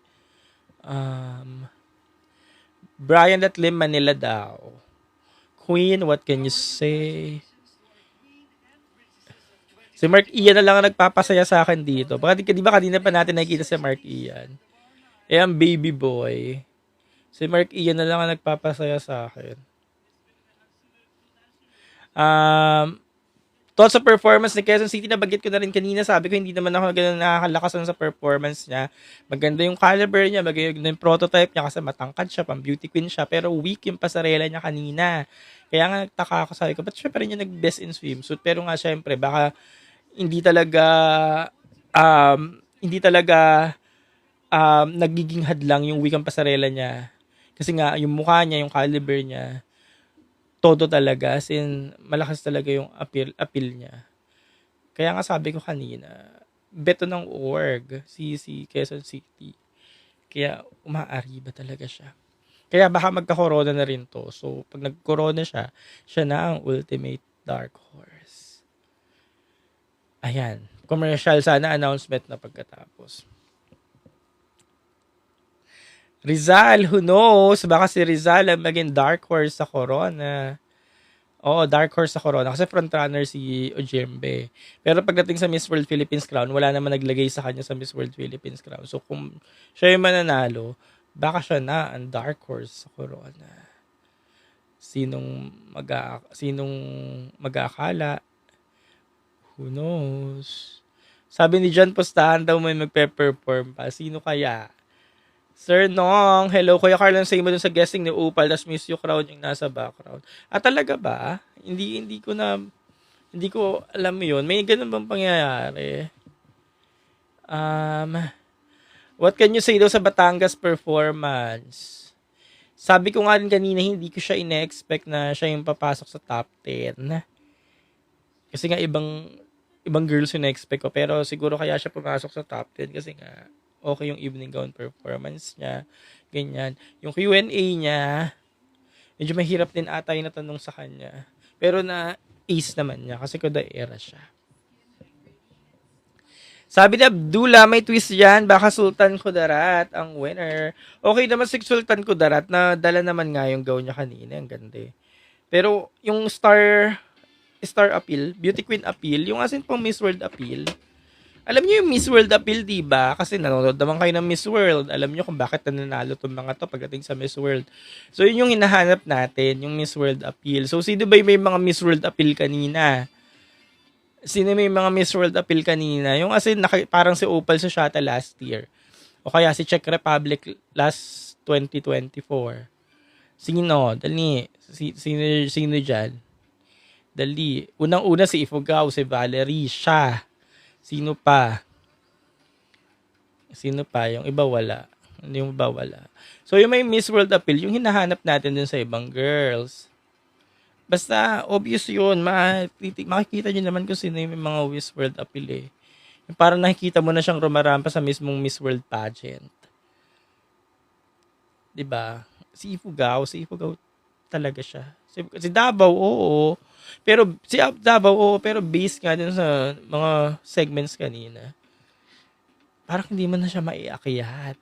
Brian at Lim Manila daw. Queen, what can you say? Si Mark Ian na lang ang nagpapasaya sa akin dito. Baka di ba kanina pa natin nakikita si Mark Ian? Eh, ang baby boy. Si Mark Ian na lang ang nagpapasaya sa akin. Thoughts sa performance ni Quezon City, nabanggit ko na rin kanina. Sabi ko, hindi naman ako ganun nakakalakas sa performance niya. Maganda yung caliber niya, maganda yung prototype niya kasi matangkad siya, pang beauty queen siya. Pero weak yung pasarela niya kanina. Kaya nga nagtaka ako, sabi ko, ba't siya pa rin yung nag-best in swimsuit? Pero nga, syempre, baka hindi talaga hindi talaga nagiging hadlang yung wikang pasarela niya. Kasi nga, yung mukha niya, yung caliber niya, todo talaga. As in, malakas talaga yung appeal niya. Kaya nga sabi ko kanina, beto ng org, si Quezon City. Kaya umaari ba talaga siya? Kaya baka magka-corona na rin to. So, pag nag-corona siya, siya na ang ultimate dark horse. Ayan. Commercial sana announcement na pagkatapos. Rizal, who knows? Baka si Rizal ang maging dark horse sa corona. Oo, dark horse sa corona. Kasi frontrunner si Ojembe. Pero pagdating sa Miss World Philippines Crown, wala naman naglagay sa kanya sa Miss World Philippines Crown. So kung siya yung mananalo, baka siya na ang dark horse sa corona. Sinong mag-aakala? Who knows? Sabi ni John Postahan daw may magpe-perform pa. Sino kaya? Sir Nong, hello. Kuya Carlon, say mo dun sa guessing ni Upal, tas Miss You crowd yung nasa background. Talaga ba? Hindi ko alam yun. May ganun bang pangyayari? Um, what can you say daw sa Batangas performance? Sabi ko nga rin kanina, hindi ko siya ine-expect na siya yung papasok sa top 10. Kasi nga ibang girls yung na-expect ko. Pero siguro kaya siya pumasok sa top 10 kasi nga okay yung evening gown performance niya. Ganyan. Yung Q&A niya, medyo mahirap din ata yung natanong sa kanya. Pero na ace naman niya kasi Kudaera siya. Sabi ni Abdullah, may twist yan. Baka Sultan Kudarat ang winner. Okay naman si Sultan Kudarat na dala naman nga yung gown niya kanina. Ang ganda eh. Pero yung star appeal, beauty queen appeal, yung asin pang Miss World appeal, alam niyo yung Miss World appeal, di ba? Kasi nanonood naman kayo ng Miss World. Alam niyo kung bakit nananalo tong mga to pagdating sa Miss World. So, yun yung hinahanap natin, yung Miss World appeal. So, sino ba yung may mga Miss World appeal kanina? Sino may mga Miss World appeal kanina? Yung as in, parang si Opal sa Shata last year. O kaya si Czech Republic last 2024. Sino? Dali. Sino dyan? Dali. Unang-una si Ifugao, si Valerie, siya. Sino pa? Sino pa? Yung iba wala. Yung iba wala. So, yung may Miss World appeal, yung hinahanap natin dun sa ibang girls. Basta, obvious yun. Makikita nyo naman kung sino yung mga Miss World appeal eh. Yung parang nakikita mo na siyang rumarampa sa mismong Miss World pageant. 'Di ba? Si Ifugao talaga siya. Si Davao, oo. Pero si Davao, oo, pero based nga dun sa mga segments kanina, parang hindi mo na siya maiakyat.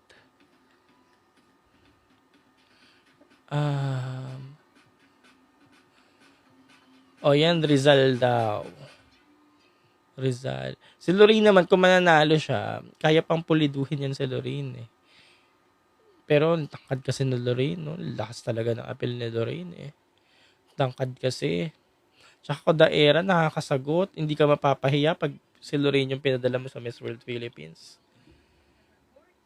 Um, yan, Rizal daw. Rizal. Si Lorraine naman, kung mananalo siya, kaya pang puliduhin yan si Lorraine eh. Pero tangkad kasi ni Lorraine, no? Lakas talaga ng apel ni Lorraine eh. Tangkad kasi. Tsaka Kudaera, nakakasagot. Hindi ka mapapahiya pag si Lorraine yung pinadala mo sa Miss World Philippines.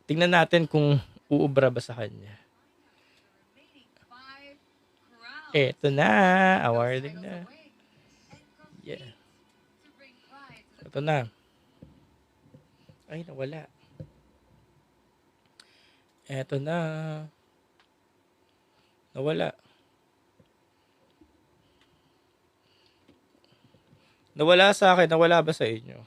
Tingnan natin kung uubra ba sa kanya. Eto na. Awarding na. Yeah. Ito na. Ay, nawala. Eto na. Nawala. Nawala sa akin. Nawala ba sa inyo?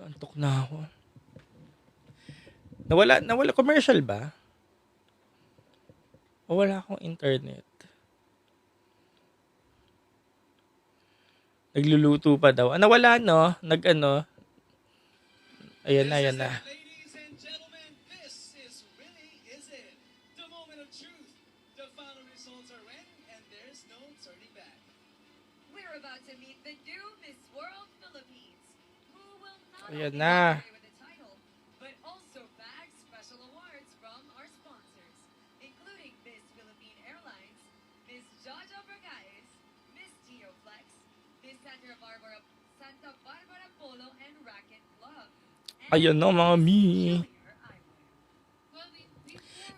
Antok na ako. Nawala commercial ba? O wala akong internet? Nagluluto pa daw. Nawala no? Ayan na, ayan na. Ayan na. Ayun no, mga mi.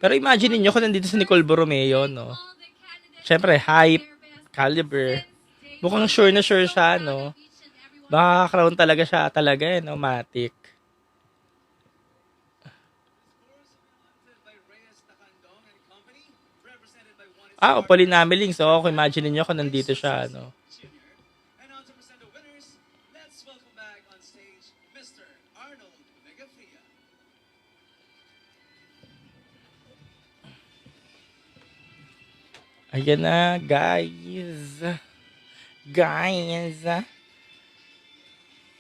Pero imagine niyo kung nandito si Nicole Borromeo, no? Syempre, hype, caliber. Mukhang sure na sure siya, no? Makaka-crown talaga siya talaga, no? Matic. Opalin Nameling. So, kung imagine niyo kung nandito siya, no? Ayan na, guys. Guys.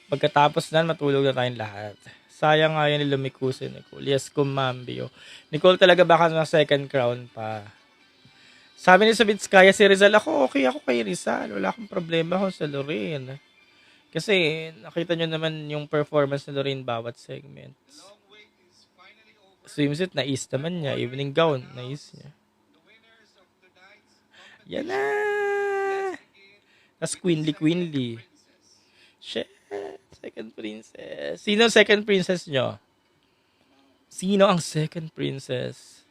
Pagkatapos na, matulog na tayong lahat. Sayang nga yun ni lumiko si Nicole. Yes, kumambio. Nicole talaga baka na second crown pa. Sabi ni Sabitskaya si Rizal, ako kay Rizal. Wala akong problema ako sa Lorraine. Kasi nakita nyo naman yung performance ni Lorraine bawat segment. Swimsuit, nais naman niya. Evening gown, nais niya. Yan na! Tas Queenly. Shit! Second princess. Sino ang second princess nyo? Sino ang second princess?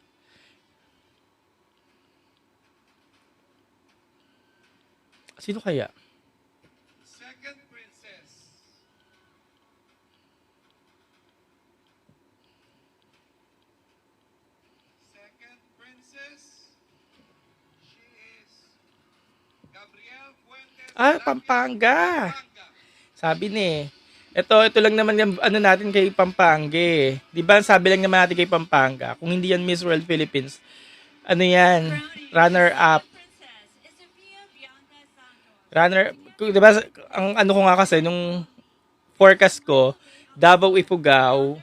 Sino kaya? Second princess. Second princess. She is Gabrielle Fuentes. Pampanga. Sabi ni. Ito lang naman yung ano natin kay Pampanga. 'Di ba? Sabi lang naman natin kay Pampanga. Kung hindi yan Miss World Philippines, ano yan? Runner up. Runner, 'di ba? Ang ano ko nga kasi nung forecast ko, Davao Ifugao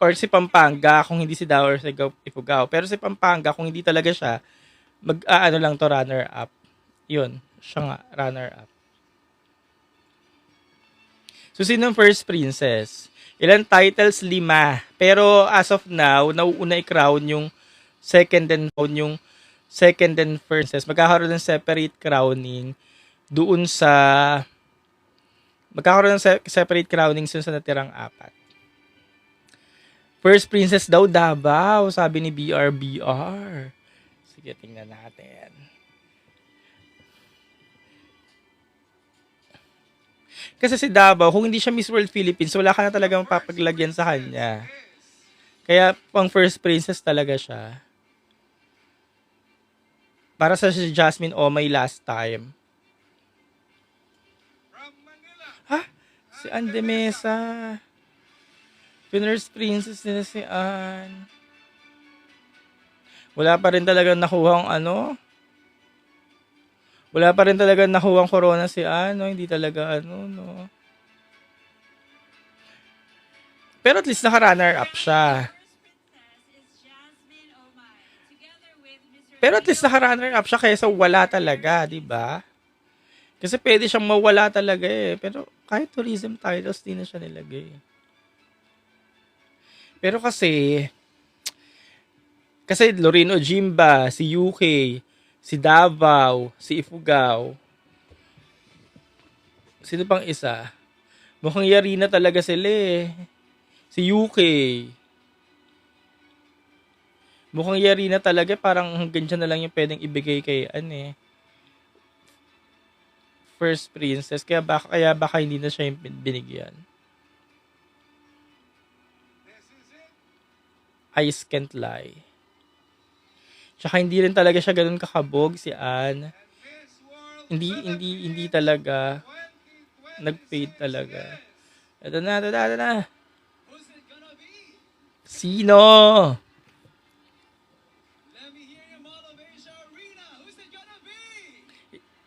or si Pampanga kung hindi si Davao or si Ifugao. Pero si Pampanga kung hindi talaga siya, ano lang to runner up. 'Yun, siya nga runner up. So, sino ang first princess? Ilan titles? 5. Pero as of now, nauuna i-crown yung second and first princess. Magkakaroon ng separate crowning doon sa separate crowning sa natirang 4. First princess daw Davao, sabi ni BRBR. Sige, tingnan natin. Kasi si Davao, kung hindi siya Miss World Philippines, wala ka na talaga mapapaglagyan sa kanya. Kaya pang first princess talaga siya. Para sa si Jasmine Omay last time. Ha? Si Ann de Mesa. First princess nila si Ann. Wala pa rin talaga nakuha ang ano. Wala pa rin talaga nakuha ang corona si ano, hindi talaga ano, no. Pero at least naka-runner up siya. Pero at least naka-runner up siya kaysa wala talaga, di ba? Kasi pwede siyang mawala talaga eh. Pero kahit tourism titles, di na siya nilagay. Pero kasi Loreno Jimba, si UK, si Davao, si Ifugao. Sino pang isa? Mukhang yari na talaga sila eh. Si UK. Mukhang yari na talaga. Parang hanggang dyan na lang yung pwedeng ibigay kay first princess. Kaya baka hindi na siya yung binigyan. I can't lie. Tsaka hindi rin talaga siya ganun kakabog si Anne. Hindi talaga nag-fade talaga. Ito na. Sino?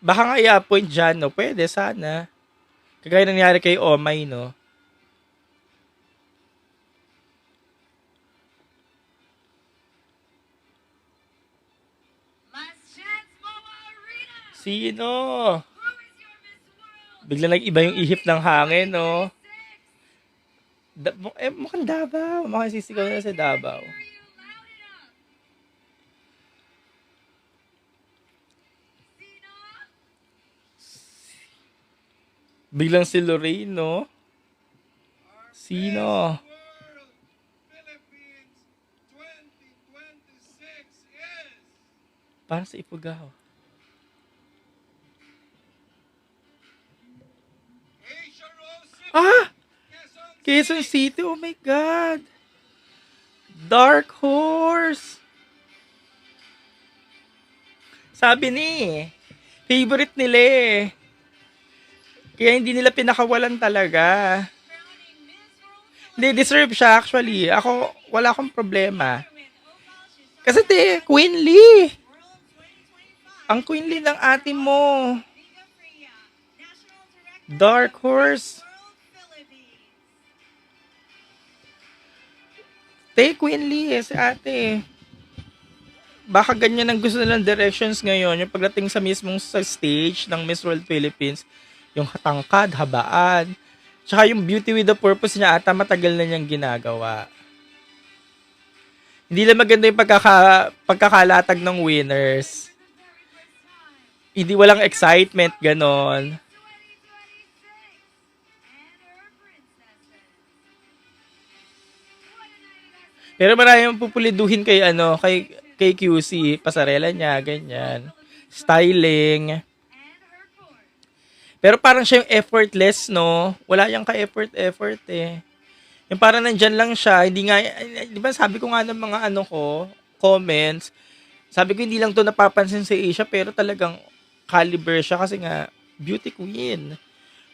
Baka nga i-appoint dyan, no? Pwede, sana. Kagaya nangyari kay Omay, no? Sino? Bigla nag-iba yung ihip ng hangin, no? Mukhang Davao. Mukhang sisigaw na sa Davao. Biglang si Lorraine, no? Sino? Parang sa Ifugao. Asia Rose City, Ah! Quezon Quezon City. City, oh my God! Dark Horse! Sabi ni, favorite nila eh. Kaya hindi nila pinakawalan talaga. Hindi, deserve siya actually. Ako, wala akong problema. Kasi Queen Lee. Ang Queen Lee ng ate mo. Dark Horse. Queen Lee si ate. Baka ganyan ang gusto nilang directions ngayon. Yung pagdating sa mismong sa stage ng Miss World Philippines. Yung hatangkad, habaan. Tsaka yung beauty with the purpose niya ata matagal na niyang ginagawa. Hindi lang maganda yung pagkakalatag ng winners. Hindi walang excitement, ganon. Pero marami yung pupuliduhin kay QC, pasarela niya, ganyan. Styling. Pero parang siya yung effortless, no? Wala yung ka-effort eh. Yung parang nandyan lang siya, hindi nga, di ba sabi ko nga ng mga comments, sabi ko hindi lang to napapansin si Asia, pero talagang caliber siya kasi nga, beauty queen.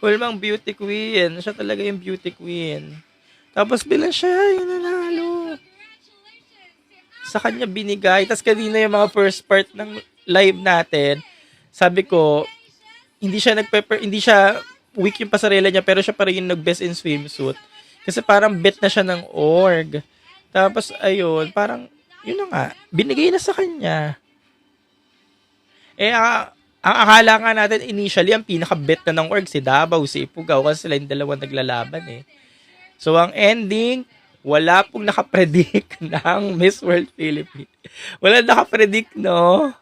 Hulmang beauty queen. Siya talaga yung beauty queen. Tapos bilang siya yung nanalo. Sa kanya binigay. Tapos kanina yung mga first part ng live natin, sabi ko, hindi siya weak yung pasarela niya, pero siya pa rin yung nag-best in swimsuit. Kasi parang bet na siya ng org. Tapos, ayun, parang, yun na nga, binigay na sa kanya. Ang akala nga natin initially, ang pinaka-bet na ng org, si Davao, si Ifugao, kasi sila yung dalawa naglalaban eh. So, ang ending, wala pong nakapredict ng Miss World Philippines. Wala nakapredict, no?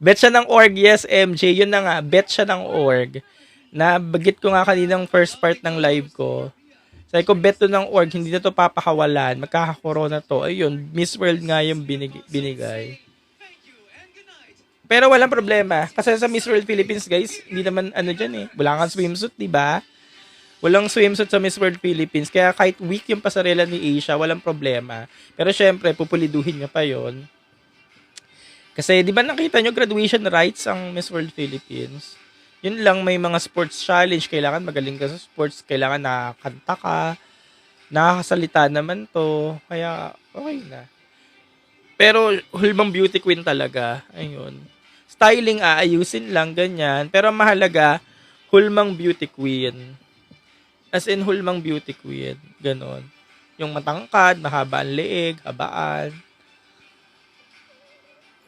Bet siya ng org, yes, MJ. Yun na nga, bet siya ng org. Na bagit ko nga kaninang first part ng live ko. Sabi ko, bet to ng org, hindi na to papakawalan. Magkaka-corona to. Ayun, Miss World nga yung binigay. Pero walang problema. Kasi sa Miss World Philippines, guys, hindi naman dyan eh. Wala kang swimsuit, di ba? Walang swimsuit sa Miss World Philippines. Kaya kahit weak yung pasarela ni Asia, walang problema. Pero syempre, pupuliduhin niya pa yon. Kasi di ba nakita nyo graduation rights ang Miss World Philippines? Yun lang, may mga sports challenge. Kailangan magaling ka sa sports. Kailangan nakakanta ka. Nakakasalita naman to. Kaya okay na. Pero hulmang beauty queen talaga. Ayun. Styling aayusin lang, ganyan. Pero mahalaga, hulmang beauty queen. As in, hulmang beauty queen. Ganon. Yung matangkad, mahaba ang leeg, habaan.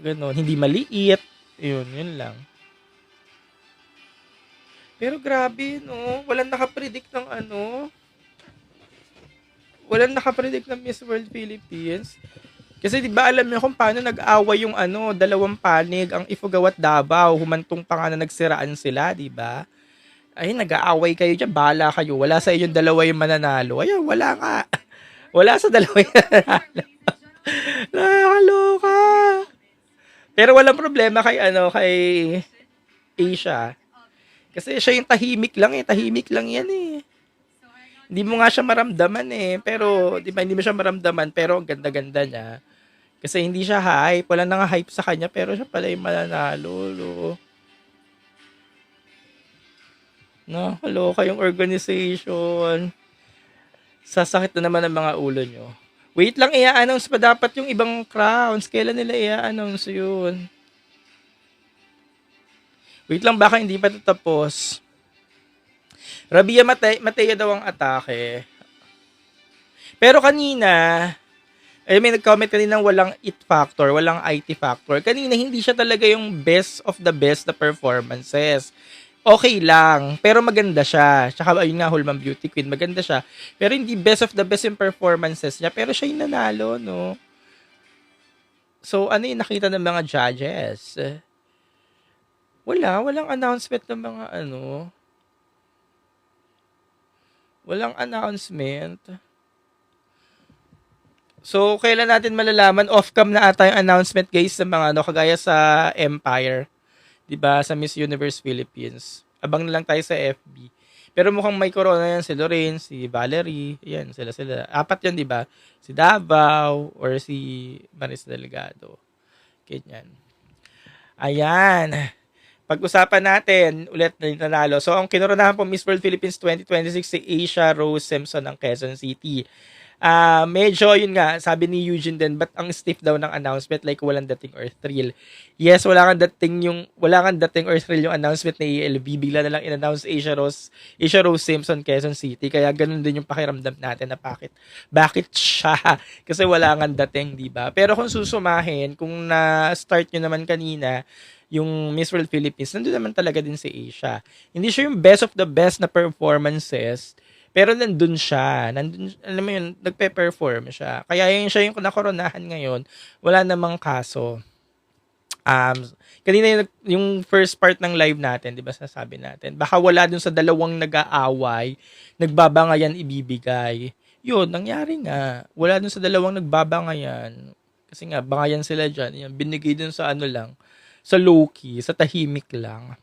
Ganon. Hindi maliit. Yun lang. Pero grabe, no? Walang nakapredict ng Walang nakapredict ng Miss World Philippines. Kasi 'di ba alam niyo kung paano nag-away yung dalawang panig, ang Ifugao at Davao, humantong pa nga na nagsiraan sila, 'di ba? Ay, nag-aaway kayo diyan, bahala kayo. Wala sa inyong dalawa yung mananalo. Ayun, wala nga. Wala sa dalawa yung mananalo. Nakakaloka. Pero walang problema kay Asia. Kasi siya yung tahimik lang yan eh. Hindi mo nga siya maramdaman eh. Pero, di ba, hindi mo siya maramdaman, pero ang ganda-ganda niya. Kasi hindi siya hype. Wala nang hype sa kanya, pero siya pala yung mananalo. No, kaloka yung organization. Sasakit na naman ang mga ulo nyo. Wait lang, i-announce pa dapat yung ibang crowns. Kailan nila i-announce yun? Wait lang, baka hindi pa tapos. Rabia Mateo daw ang atake. Pero kanina, may nag-comment kanina walang it factor, walang IT factor. Kanina, hindi siya talaga yung best of the best na performances. Okay lang, pero maganda siya. Tsaka ayun nga, Hulman Beauty Queen, maganda siya. Pero hindi best of the best yung performances niya. Pero siya yung nanalo, no? So, ano yung nakita ng mga judges? Walang announcement ng mga Walang announcement. So, kailan natin malalaman? Off-cam na ata yung announcement, guys, sa mga ano, kagaya sa Empire. 'Di ba? Sa Miss Universe Philippines. Abang na lang tayo sa FB. Pero mukhang may corona yan si Lorraine, si Valerie, yan, sila. Apat yan, 'di ba? Si Davao or si Maris Delgado. Ganyan. Ayan. Pag-usapan natin ulit na nanalo. So, ang kinoronahan po Miss World Philippines 2026 si Asia Rose Simpson ng Quezon City. Medyo yun nga, sabi ni Eugene din, but ang stiff daw ng announcement, like walang dating or thrill. Yes, wala kang dating or thrill yung announcement ni ELV. Bigla na lang in-announce Asia Rose Simpson, Quezon City. Kaya ganun din yung pakiramdam natin na bakit siya? Kasi wala kang dating, di ba? Pero kung susumahin, kung na-start nyo naman kanina, yung Miss World Philippines, nandun naman talaga din si Asia. Hindi siya yung best of the best na performances, pero nandun siya. Alam mo yun, nagpe-perform siya. Kaya yun siya yung nakoronahan ngayon. Wala namang kaso. Kanina yung first part ng live natin, di ba sasabi natin, baka wala dun sa dalawang nag-aaway, nagbabangayan ibibigay. Yun, nangyari nga. Wala dun sa dalawang nagbabangayan. Kasi nga, bangayan sila dyan. Yan, binigay dun sa ano lang, sa low-key, sa tahimik lang.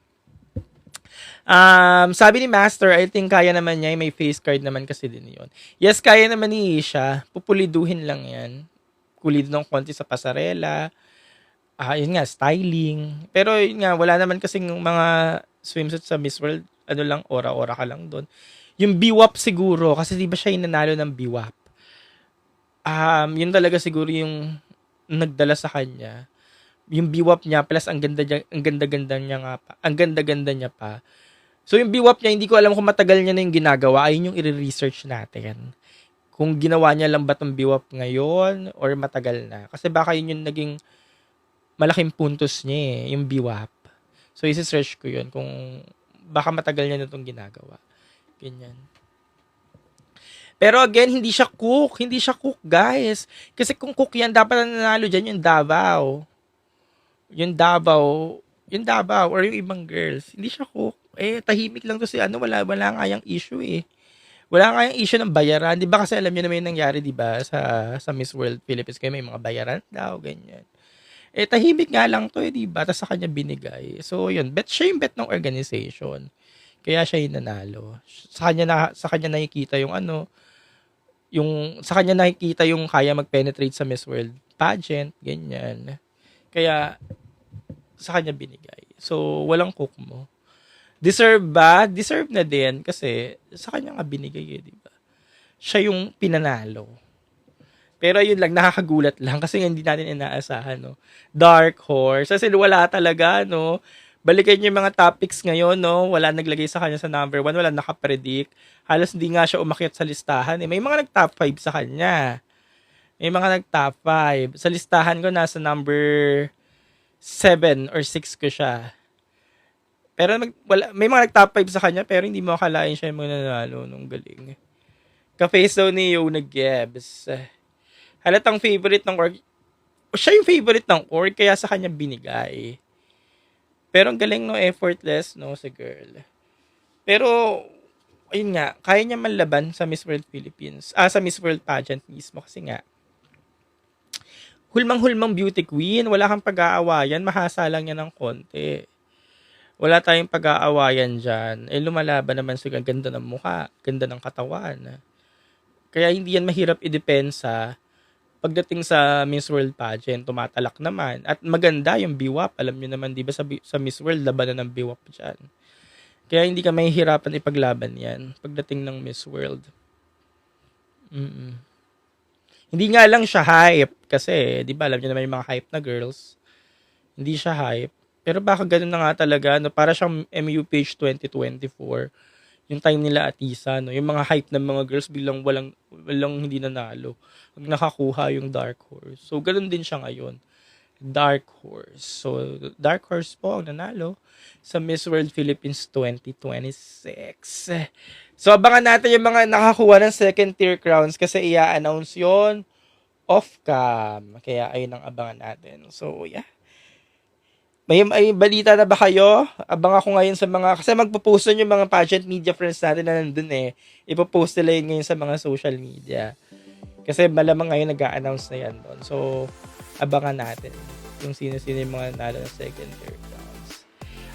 Sabi ni Master, I think kaya naman niya, may face card naman kasi din yon. Yes, kaya naman ni Isha, pupuliduhin lang yan. Kulid ng konti sa pasarela, yun nga, styling. Pero yun nga, wala naman kasing mga swimsuit sa Miss World, ano lang, ora-ora ka lang doon. Yung BWAP siguro, kasi di ba siya yung nanalo ng BWAP? Yun talaga siguro yung nagdala sa kanya. Yung BWAP niya, plus ang ganda-ganda niya pa. So yung BWAP niya, hindi ko alam kung matagal niya na yung ginagawa. Ayun yung i-research natin. Kung ginawa niya lang ba itong BWAP ngayon or matagal na. Kasi baka yun yung naging malaking puntos niya yung BWAP. So isi-search ko yun kung baka matagal niya na itong ginagawa. Ganyan. Pero again, hindi siya cook. Hindi siya cook, guys. Kasi kung cook yan, dapat nanalo dyan yung Davao. Yung Davao or yung ibang girls. Hindi siya cook. Tahimik lang to si wala nga yung issue eh. Wala nga yung issue ng bayaran. Di ba kasi alam niyo naman yung nangyari, di ba, sa Miss World Philippines kayo may mga bayaran daw, ganyan. Tahimik nga lang to di ba? Tapos sa kanya binigay. So, yun. Siya yung bet ng organization. Kaya siya yung nanalo. Sa kanya nakikita yung sa kanya nakikita yung kaya mag-penetrate sa Miss World pageant, ganyan. Kaya, sa kanya binigay. So, walang cook mo. Deserve ba? Deserve na din kasi sa kanya nga binigay di ba? Siya yung pinanalo. Pero yun lang, nakakagulat lang kasi hindi natin inaasahan, no? Dark Horse. Kasi wala talaga, no? Balikan yung mga topics ngayon, no? Wala naglagay sa kanya sa number 1, wala nakapredict. Halos hindi nga siya umakyat sa listahan. May mga nag-top 5 sa kanya. May mga nag-top 5. Sa listahan ko, nasa number 7 or 6 ko siya. Pero may mga nag-top 5 sa kanya, pero hindi mo akalain siya yung mga nanalo nung galing. Ka-face daw ni Yo nag-Gebs. Halatang favorite ng org. Siya yung favorite ng org, kaya sa kanya binigay. Pero ang galing, no, effortless, no, sa girl. Pero, ayun nga, kaya niya manlaban sa Miss World Philippines. Sa Miss World pageant mismo. Kasi nga, hulmang-hulmang beauty queen, wala kang pag-aawayan, mahasa lang yan ng konti. Wala tayong pag-aawayan dyan. Lumalaban naman sa ganda ng mukha, ganda ng katawan. Kaya hindi yan mahirap i-depensa. Pagdating sa Miss World pageant, tumatalak naman. At maganda yung BWAP. Alam nyo naman, di ba sa Miss World, labanan ng BWAP dyan. Kaya hindi ka mahihirapan ipaglaban yan pagdating ng Miss World. Hindi nga lang siya hype. Kasi, di ba, alam nyo naman yung mga hype na girls. Hindi siya hype. Pero baka ganun na nga talaga, no? Para siyang MU Page 2024. Yung time nila Atisa, no? Yung mga hype ng mga girls bilang walang hindi nanalo. Pag nakakuha yung Dark Horse. So, ganun din siya ngayon. Dark Horse. So, Dark Horse po ang nanalo sa Miss World Philippines 2026. So, abangan natin yung mga nakakuha ng second tier crowns kasi i-announce yon off-cam. Kaya, ayun ang abangan natin. So, yeah. May balita na ba kayo? Abang ako ngayon sa mga, kasi magpo-post yung mga pageant media friends natin na nandun eh. Ipo-post nila yun ngayon sa mga social media. Kasi malamang ngayon nag-a-announce na yan doon. So, abangan natin yung sino-sino yung mga nanalo ng second tier crowns.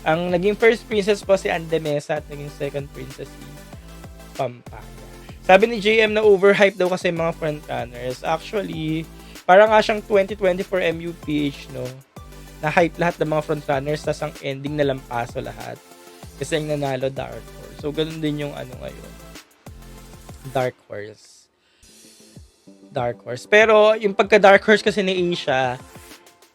Ang naging first princess po si Andemesa at naging second princess si Pampanga. Sabi ni JM na overhyped daw kasi mga frontrunners. Actually, parang nga siyang 2024 MUPH, no? Na-hype lahat ng mga frontrunners, tas ang ending na lampaso lahat. Kasi ang nanalo Dark Horse. So, ganun din yung ano ngayon. Dark Horse. Dark Horse. Pero, yung pagka-Dark Horse kasi ni Asia,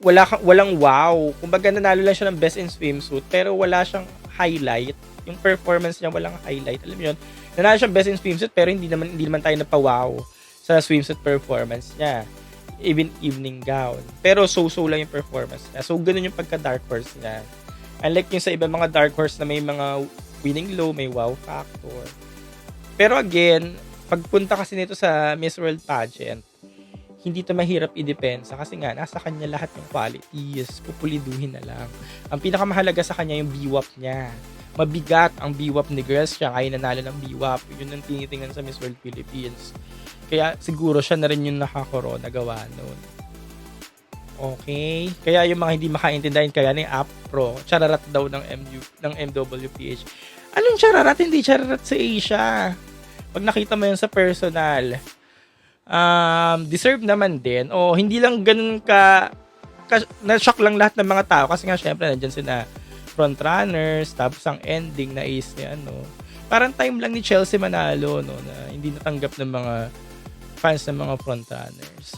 walang wow. Kumbaga, nanalo lang siya ng Best in Swimsuit, pero wala siyang highlight. Yung performance niya, walang highlight. Alam mo yun? Nanalo siyang Best in Swimsuit, pero hindi naman tayo napawaw sa swimsuit performance niya. Even evening gown. Pero so-so lang yung performance niya. So, ganun yung pagka-Dark Horse niya. Unlike yung sa ibang mga Dark Horse na may mga winning low, may wow factor. Pero again, pagpunta kasi nito sa Miss World Pageant, hindi to mahirap i-depensa kasi nga, nasa kanya lahat yung qualities. Pupuliduhin na lang. Ang pinakamahalaga sa kanya yung BWAP niya. Mabigat ang BWAP ni Girls siya, kaya nanalo ng BWAP. Yun ang tinitingnan sa Miss World Philippines. Kaya siguro siya na rin yung nakakorona gawa noon. Okay? Kaya yung mga hindi makaintindihan kaya ni APRO, chararat daw ng MWPH. Anong chararat? Hindi chararat sa Asia. Pag nakita mo yun sa personal, deserve naman din. O hindi lang ganun na-shock lang lahat ng mga tao kasi nga syempre nandyan sila frontrunners, tapos ang ending na is ni ano. Parang time lang ni Chelsea manalo, no, na hindi natanggap ng mga fans ng mga frontrunners.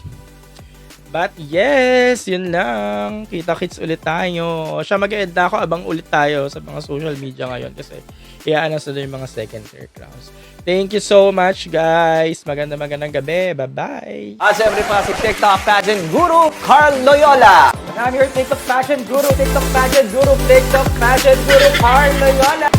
But yes, yun lang. Kita-kits ulit tayo. Siya mag-e-end na ako, abang ulit tayo sa mga social media ngayon kasi i-announce na yung mga second tier crowns. Thank you so much, guys. Magandang gabi. Bye-bye. Siyempre pa si TikTok Pageant Guru Carl Loyola. And I'm your TikTok Pageant Guru, TikTok Pageant Guru, TikTok Pageant Guru Carl Loyola.